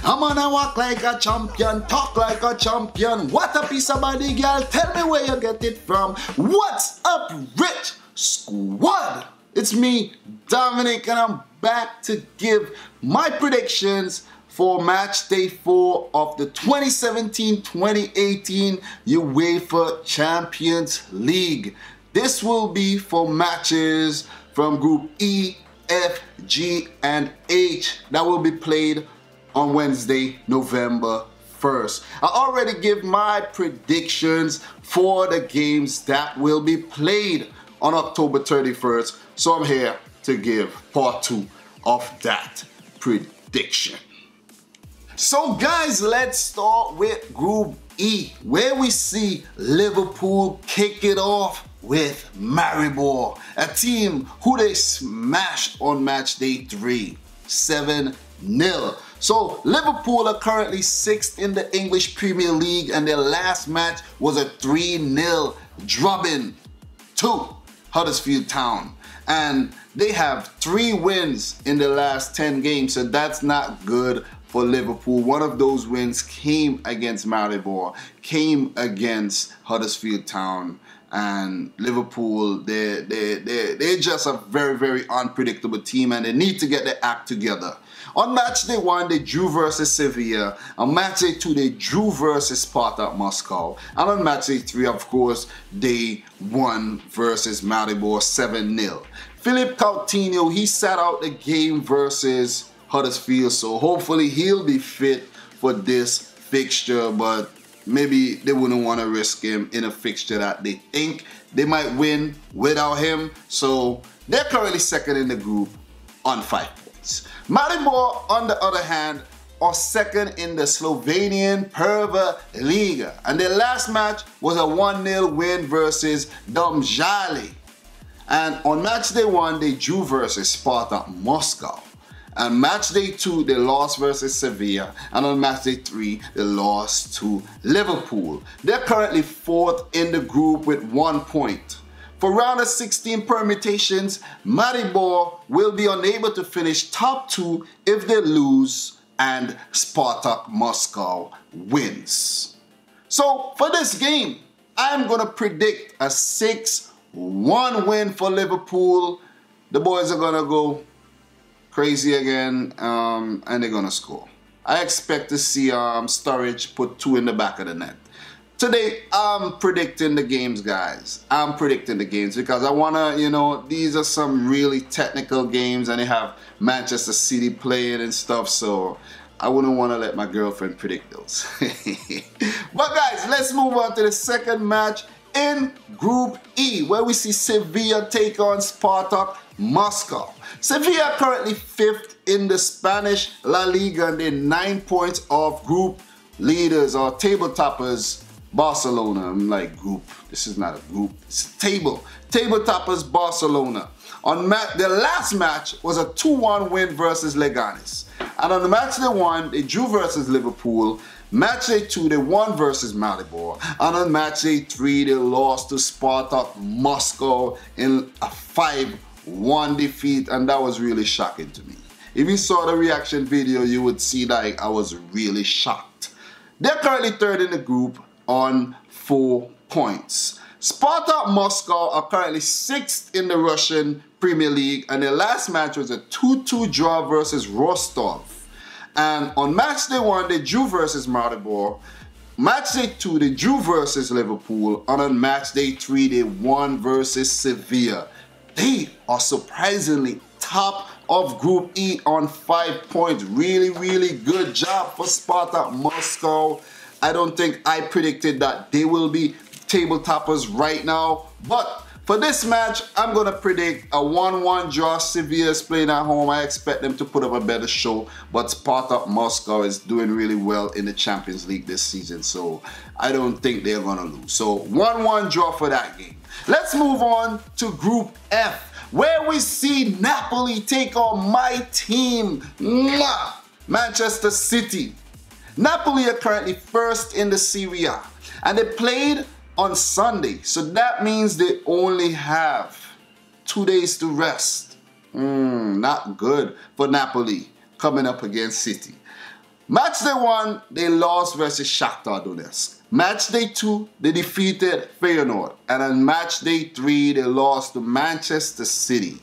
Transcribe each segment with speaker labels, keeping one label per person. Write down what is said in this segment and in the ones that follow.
Speaker 1: Come on and walk like a champion, talk like a champion. What a piece of body, girl. Tell me where you get it from. What's up, Rich Squad? It's me, Dominic, and I'm back to give my predictions for match day 4 of the 2017-2018 UEFA Champions League. This will be for matches from Group E, F, G, and H that will be played on Wednesday, November 1st. I already give my predictions for the games that will be played on October 31st. So I'm here to give part 2 of that prediction. So guys, let's start with Group E, where we see Liverpool kick it off with Maribor, a team who they smashed on match day 3, 7-0. So Liverpool are currently 6th in the English Premier League, and their last match was a 3-0 drubbing to Huddersfield Town. And they have 3 wins in the last 10 games, so that's not good for Liverpool. One of those wins came against Maribor, came against Huddersfield Town, and Liverpool, they're just a very, very unpredictable team, and they need to get their act together. On match day 1, they drew versus Sevilla. On match day 2, they drew versus Spartak Moscow. And on match day 3, of course, they won versus Maribor 7-0. Philippe Coutinho, he sat out the game versus Huddersfield, so hopefully he'll be fit for this fixture, but maybe they wouldn't want to risk him in a fixture that they think they might win without him. So they're currently 2nd in the group on 5 points. Maribor, on the other hand, are 2nd in the Slovenian Prva Liga, and their last match was a 1-0 win versus Domžale. And on match day 1, they drew versus Spartak Moscow. And match day 2, they lost versus Sevilla. And on match day 3, they lost to Liverpool. They're currently 4th in the group with 1 point. For round of 16 permutations, Maribor will be unable to finish top 2 if they lose and Spartak Moscow wins. So for this game, I'm going to predict a 6-1 win for Liverpool. The boys are going to go crazy again, and they're gonna score. I expect to see Sturridge put 2 in the back of the net. Today, I'm predicting the games, guys. I'm predicting the games because I wanna, these are some really technical games, and they have Manchester City playing and stuff, so I wouldn't want to let my girlfriend predict those. But guys, let's move on to the second match in Group E, where we see Sevilla take on Spartak Moscow. Sevilla currently 5th in the Spanish La Liga, and they're 9 points off group leaders or table toppers Barcelona. I'm like, group. This is not a group. It's a table. Table toppers Barcelona. On their last match was a 2-1 win versus Leganes. And on the match they won, they drew versus Liverpool. Match day 2, they won versus Maribor. And on match day 3, they lost to Spartak Moscow in a 5-1 defeat, and that was really shocking to me. If you saw the reaction video, you would see that I was really shocked. They're currently 3rd in the group on 4 points. Spartak Moscow are currently 6th in the Russian Premier League, and their last match was a 2-2 draw versus Rostov. And on match day 1, they drew versus Maribor. Match day 2, they drew versus Liverpool. And on match day 3, they won versus Sevilla. They are surprisingly top of Group E on 5 points. Really, really good job for Spartak Moscow. I don't think I predicted that they will be table toppers right now. But for this match, I'm going to predict a 1-1 draw. Sevilla is playing at home. I expect them to put up a better show. But Spartak Moscow is doing really well in the Champions League this season, so I don't think they're going to lose. So 1-1 draw for that game. Let's move on to Group F, where we see Napoli take on my team, Manchester City. Napoli are currently 1st in the Serie A, and they played on Sunday, so that means they only have 2 days to rest. Not good for Napoli coming up against City. Match day 1, they lost versus Shakhtar Donetsk. Match day 2, they defeated Feyenoord. And on match day 3, they lost to Manchester City.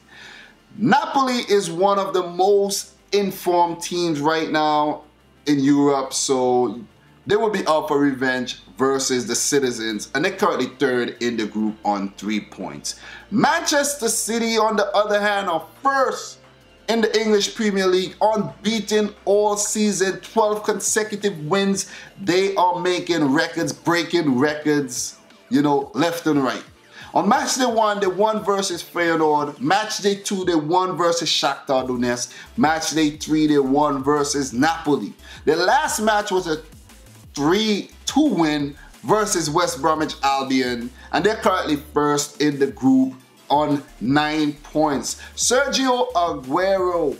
Speaker 1: Napoli is one of the most informed teams right now in Europe, so they will be out for revenge versus the Citizens, and they're currently 3rd in the group on 3 points. Manchester City, on the other hand, are 1st in the English Premier League, unbeaten all season, 12 consecutive wins. They are making records, breaking records, you know, left and right. On match day 1, they won versus Feyenoord. Match day 2, they won versus Shakhtar Donetsk. Match day 3, they won versus Napoli. The last match was a 3-2 win versus West Bromwich Albion, and they're currently 1st in the group on 9 points. Sergio Aguero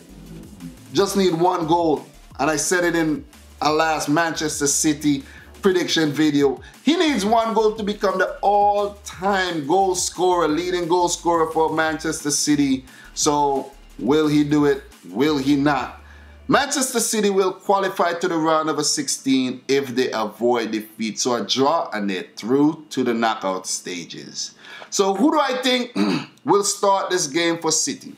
Speaker 1: just need 1 goal, and I said it in our last Manchester City prediction video. He needs 1 goal to become the all-time goal scorer, leading goal scorer for Manchester City. So will he do it? Will he not? Manchester City will qualify to the round of 16 if they avoid defeat. So a draw and they're through to the knockout stages. So who do I think will start this game for City?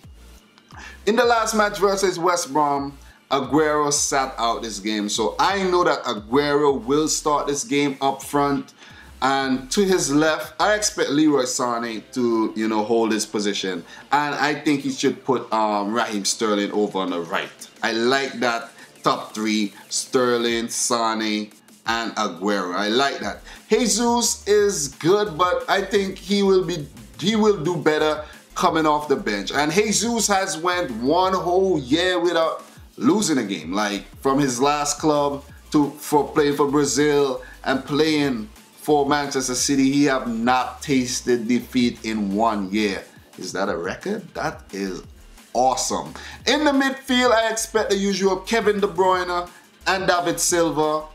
Speaker 1: In the last match versus West Brom, Aguero sat out this game. So I know that Aguero will start this game up front. And to his left, I expect Leroy Sané to, you know, hold his position. And I think he should put Raheem Sterling over on the right. I like that top 3, Sterling, Sané, and Aguero. I like that. Jesus is good, but I think he will do better coming off the bench. And Jesus has went 1 whole year without losing a game. Like from his last club for playing for Brazil and playing for Manchester City, he have not tasted defeat in 1 year. Is that a record? That is awesome. In the midfield, I expect the usual Kevin De Bruyne and David Silva.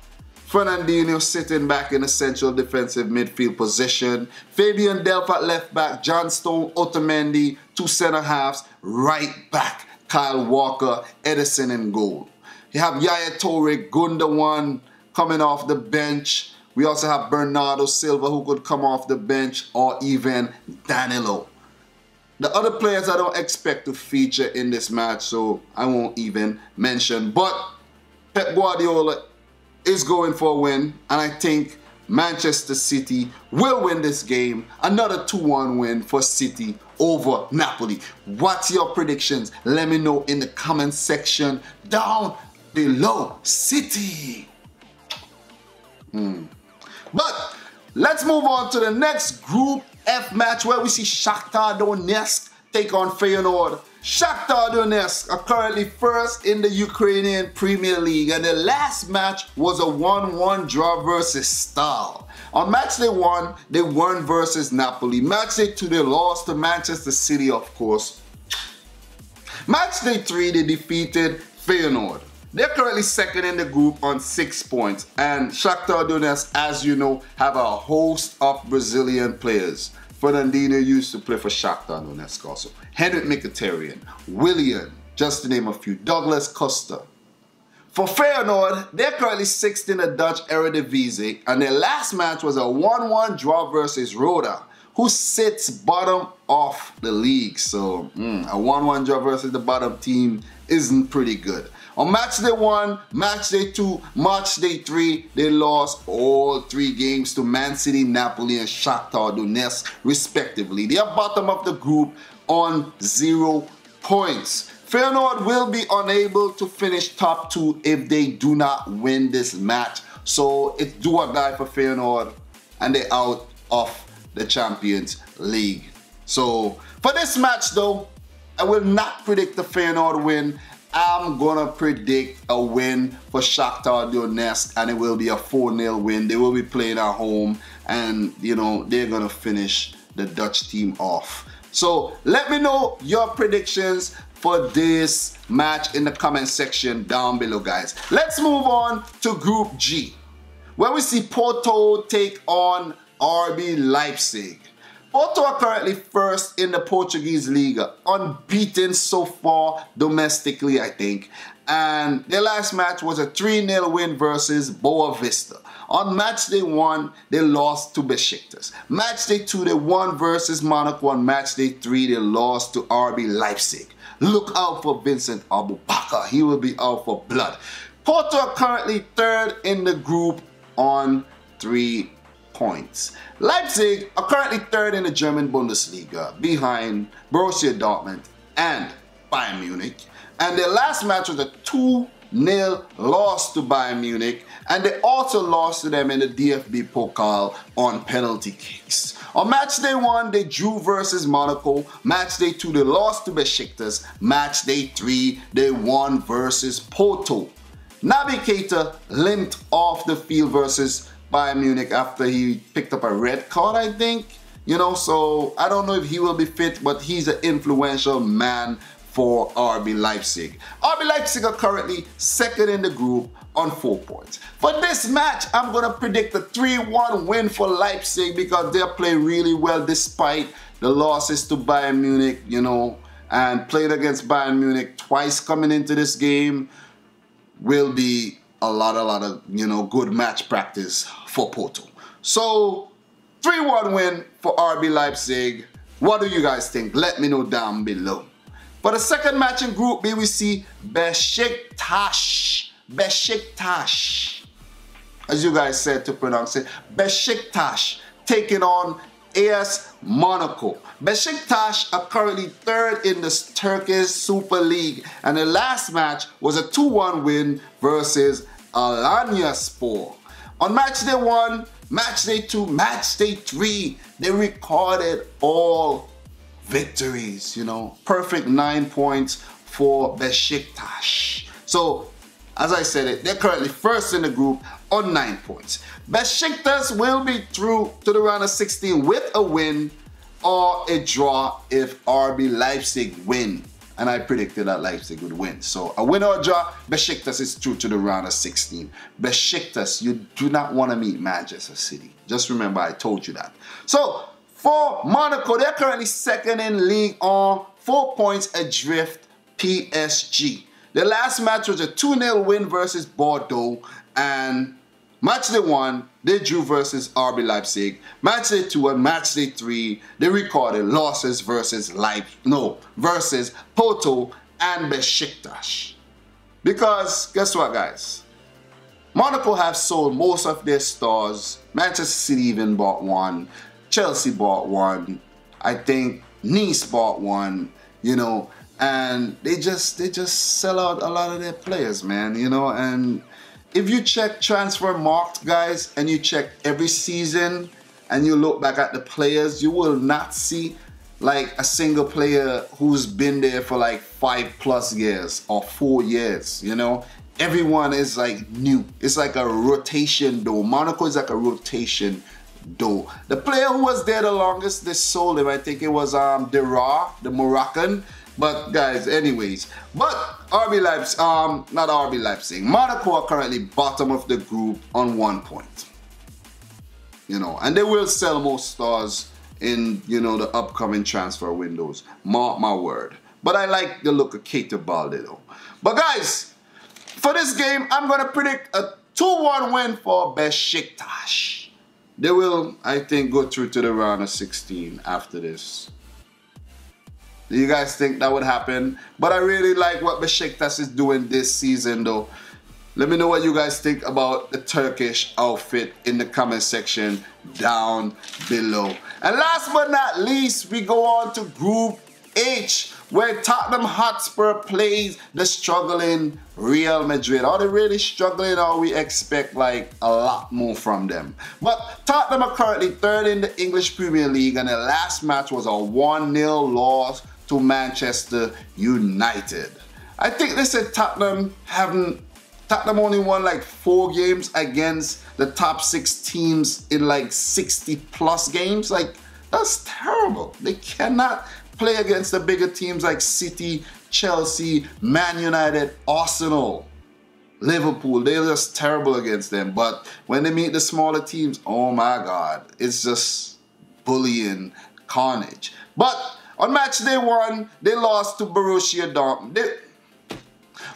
Speaker 1: Fernandinho sitting back in a central defensive midfield position. Fabian Delph at left back. John Stone, Otamendi, 2 centre halves. Right back, Kyle Walker, Edison in goal. You have Yaya Toure, Gundogan coming off the bench. We also have Bernardo Silva, who could come off the bench, or even Danilo. The other players I don't expect to feature in this match, so I won't even mention. But Pep Guardiola is going for a win, and I think Manchester City will win this game. Another 2-1 win for City over Napoli. What's your predictions? Let me know in the comment section down below. City. But let's move on to the next Group F match, where we see Shakhtar Donetsk take on Feyenoord. Shakhtar Donetsk are currently 1st in the Ukrainian Premier League, and the last match was a 1-1 draw versus Stal. On match day 1, they won versus Napoli. Match day 2, they lost to Manchester City, of course. Match day 3, they defeated Feyenoord. They're currently 2nd in the group on 6 points. And Shakhtar Donetsk, as you know, have a host of Brazilian players. Fernandinho used to play for Shakhtar Donetsk also. Henrik Mkhitaryan, Willian, just to name a few. Douglas Costa. For Feyenoord, they're currently 6th in the Dutch Eredivisie. And their last match was a 1-1 draw versus Roda, who sits bottom of the league. So a 1-1 draw versus the bottom team isn't pretty good. On match day 1, match day 2, match day 3, they lost all 3 games to Man City, Napoli, and Shakhtar Donetsk, respectively. They are bottom of the group on 0 points. Feyenoord will be unable to finish top 2 if they do not win this match. So it's do or die for Feyenoord, and they're out of the Champions League. So for this match though, I will not predict the Feyenoord win. I'm gonna predict a win for Shakhtar Donetsk, and it will be a 4-0 win. They will be playing at home, and you know, they're gonna finish the Dutch team off. So let me know your predictions for this match in the comment section down below, guys. Let's move on to Group G, where we see Porto take on RB Leipzig. Porto are currently 1st in the Portuguese Liga, unbeaten so far domestically, I think. And their last match was a 3-0 win versus Boavista. On match day 1, they lost to Besiktas. Match day 2, they won versus Monaco. On match day 3, they lost to RB Leipzig. Look out for Vincent Abubakar. He will be out for blood. Porto are currently 3rd in the group on 3 points. Leipzig are currently 3rd in the German Bundesliga behind Borussia Dortmund and Bayern Munich. And their last match was a 2-0 loss to Bayern Munich, and they also lost to them in the DFB Pokal on penalty kicks. On match day 1, they drew versus Monaco. Match day 2, they lost to Besiktas. Match day 3, they won versus Porto. Naby Keita limped off the field versus Bayern Munich after he picked up a red card, I think. You know, so I don't know if he will be fit, but he's an influential man for RB Leipzig. RB Leipzig are currently 2nd in the group on 4 points. For this match, I'm going to predict a 3-1 win for Leipzig because they're playing really well despite the losses to Bayern Munich, you know, and played against Bayern Munich twice coming into this game will be a lot of, you know, good match practice for Porto. So, 3-1 win for RB Leipzig. What do you guys think? Let me know down below. For the second match in Group B, we see Besiktas, as you guys said to pronounce it, Besiktas taking on AS Monaco. Besiktas are currently 3rd in the Turkish Super League, and the last match was a 2-1 win versus Alanyaspor. On match day 1, match day 2, match day 3, they recorded all victories, you know. Perfect 9 points for Besiktas. So, as I said they're currently 1st in the group on 9 points. Besiktas will be through to the round of 16 with a win or a draw if RB Leipzig win. And I predicted that Leipzig would win. So a win or a draw, Besiktas is through to the round of 16. Besiktas, you do not want to meet Manchester City. Just remember I told you that. So for Monaco, they're currently 2nd in league on 4 points adrift PSG. The last match was a 2-0 win versus Bordeaux, and match day 1, they drew versus RB Leipzig. Match day 2 and match day 3, they recorded losses versus versus Porto and Besiktas. Because guess what, guys? Monaco have sold most of their stars. Manchester City even bought one. Chelsea bought one. I think Nice bought one, you know, and they just sell out a lot of their players, man, you know. And if you check transfer marked, guys, and you check every season and you look back at the players, you will not see like a single player who's been there for like 5+ years or 4 years, you know. Everyone is like new. It's like a rotation though. Monaco is like a rotation though. The player who was there the longest, they sold him. I think it was Dera, the Moroccan. But guys, anyways, but RB Leipzig, not RB Leipzig, Monaco are currently bottom of the group on 1 point. You know, and they will sell most stars in, you know, the upcoming transfer windows. Mark my word. But I like the look of Keita Balde though. But guys, for this game, I'm gonna predict a 2-1 win for Besiktas. They will, I think, go through to the round of 16 after this. Do you guys think that would happen? But I really like what Besiktas is doing this season though. Let me know what you guys think about the Turkish outfit in the comment section down below. And last but not least, we go on to Group H, where Tottenham Hotspur plays the struggling Real Madrid. Are they really struggling, or we expect like a lot more from them? But Tottenham are currently 3rd in the English Premier League, and their last match was a 1-0 loss to Manchester United. I think they said Tottenham only won like 4 games against the top 6 teams in like 60+ games. Like, that's terrible. They cannot play against the bigger teams like City, Chelsea, Man United, Arsenal, Liverpool. They're just terrible against them. But when they meet the smaller teams, oh my God, it's just bullying carnage. But on match day 1, they lost to Borussia Dortmund.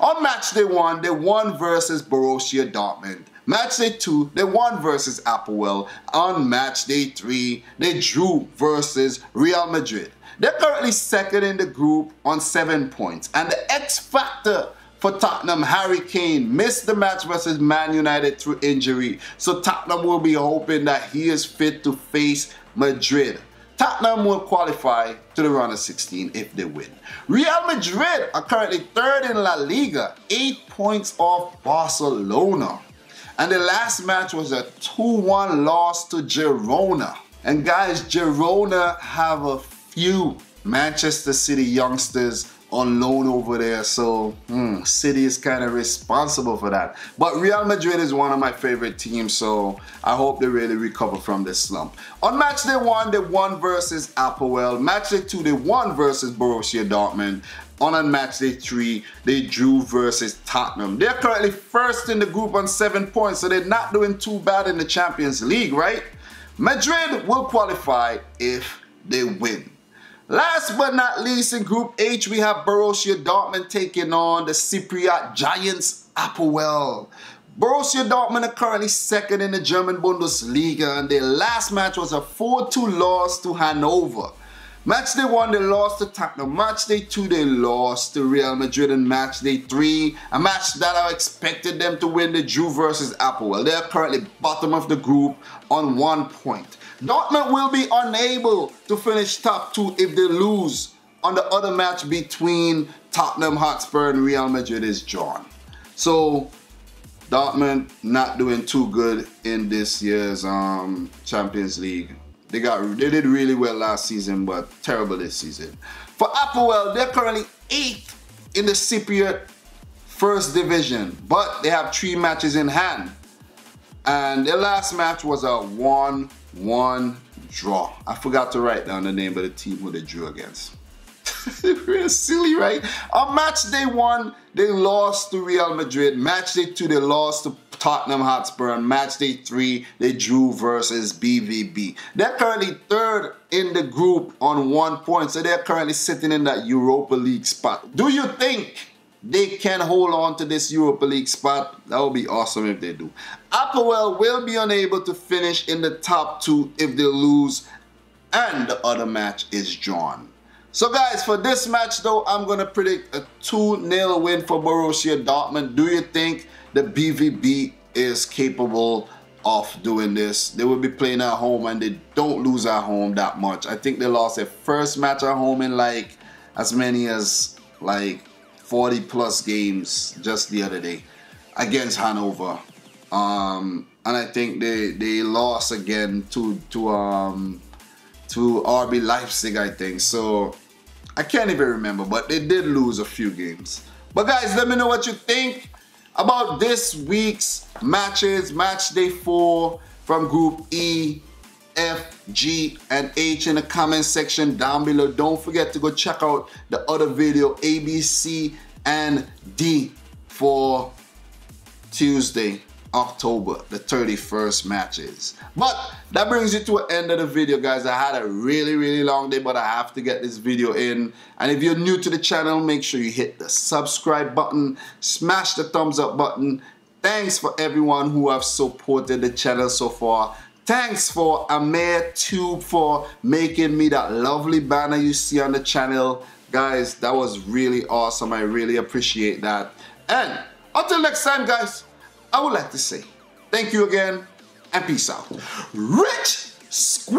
Speaker 1: On match day 1, they won versus Borussia Dortmund. Match day 2, they won versus Apoel. On match day 3, they drew versus Real Madrid. They're currently second in the group on 7 points. And the X factor for Tottenham, Harry Kane, missed the match versus Man United through injury. So Tottenham will be hoping that he is fit to face Madrid. Tottenham will qualify to the round of 16 if they win. Real Madrid are currently third in La Liga, 8 points off Barcelona. And the last match was a 2-1 loss to Girona. And guys, Girona have a few Manchester City youngsters on loan over there, so City is kind of responsible for that. But Real Madrid is one of my favorite teams, so I hope they really recover from this slump. On match day 1, they won versus Apoel. Match day 2, they won versus Borussia Dortmund. On match day 3, they drew versus Tottenham. They're currently first in the group on 7 points, so they're not doing too bad in the Champions League, right? Madrid will qualify if they win. Last but not least, in Group H, we have Borussia Dortmund taking on the Cypriot giants Apoel. Borussia Dortmund are currently second in the German Bundesliga, and their last match was a 4-2 loss to Hanover. Match day 1, they lost to Tottenham. Match day 2, they lost to Real Madrid. And match day 3, a match that I expected them to win, they drew versus Apoel. They are currently bottom of the group on 1 point. Dortmund will be unable to finish top 2 if they lose on the other match between Tottenham Hotspur and Real Madrid is drawn. So Dortmund not doing too good in this year's Champions League. They did really well last season, but terrible this season. For Apoel, they're currently 8th in the Cypriot First Division, but they have 3 matches in hand. And their last match was a 1-1 draw. I forgot to write down the name of the team who they drew against. Real silly, right? On match day 1, they lost to Real Madrid. Match day 2, they lost to Tottenham Hotspur. And match day 3, they drew versus BVB. They're currently third in the group on 1 point. So they're currently sitting in that Europa League spot. Do you think they can hold on to this Europa League spot? That would be awesome if they do. Apoel will be unable to finish in the top 2 if they lose and the other match is drawn. So guys, for this match though, I'm going to predict a 2-0 win for Borussia Dortmund. Do you think the BVB is capable of doing this? They will be playing at home and they don't lose at home that much. I think they lost their first match at home in like as many as like 40 plus games just the other day against Hanover. And I think they lost again to RB Leipzig, I think. So I can't even remember, but they did lose a few games. But guys, let me know what you think about this week's matches. Match day 4 from Group E, F, G, and H in the comment section down below. Don't forget to go check out the other video, A, B, C, and D for Tuesday, October the 31st matches. But that brings it to an end of the video, guys. I had a really long day, but I have to get this video in. And if you're new to the channel, make sure you hit the subscribe button, smash the thumbs up button. Thanks for everyone who have supported the channel so far. Thanks for AmirTube for making me that lovely banner you see on the channel. Guys, that was really awesome. I really appreciate that. And until next time, guys, I would like to say thank you again and peace out. Rich Squad!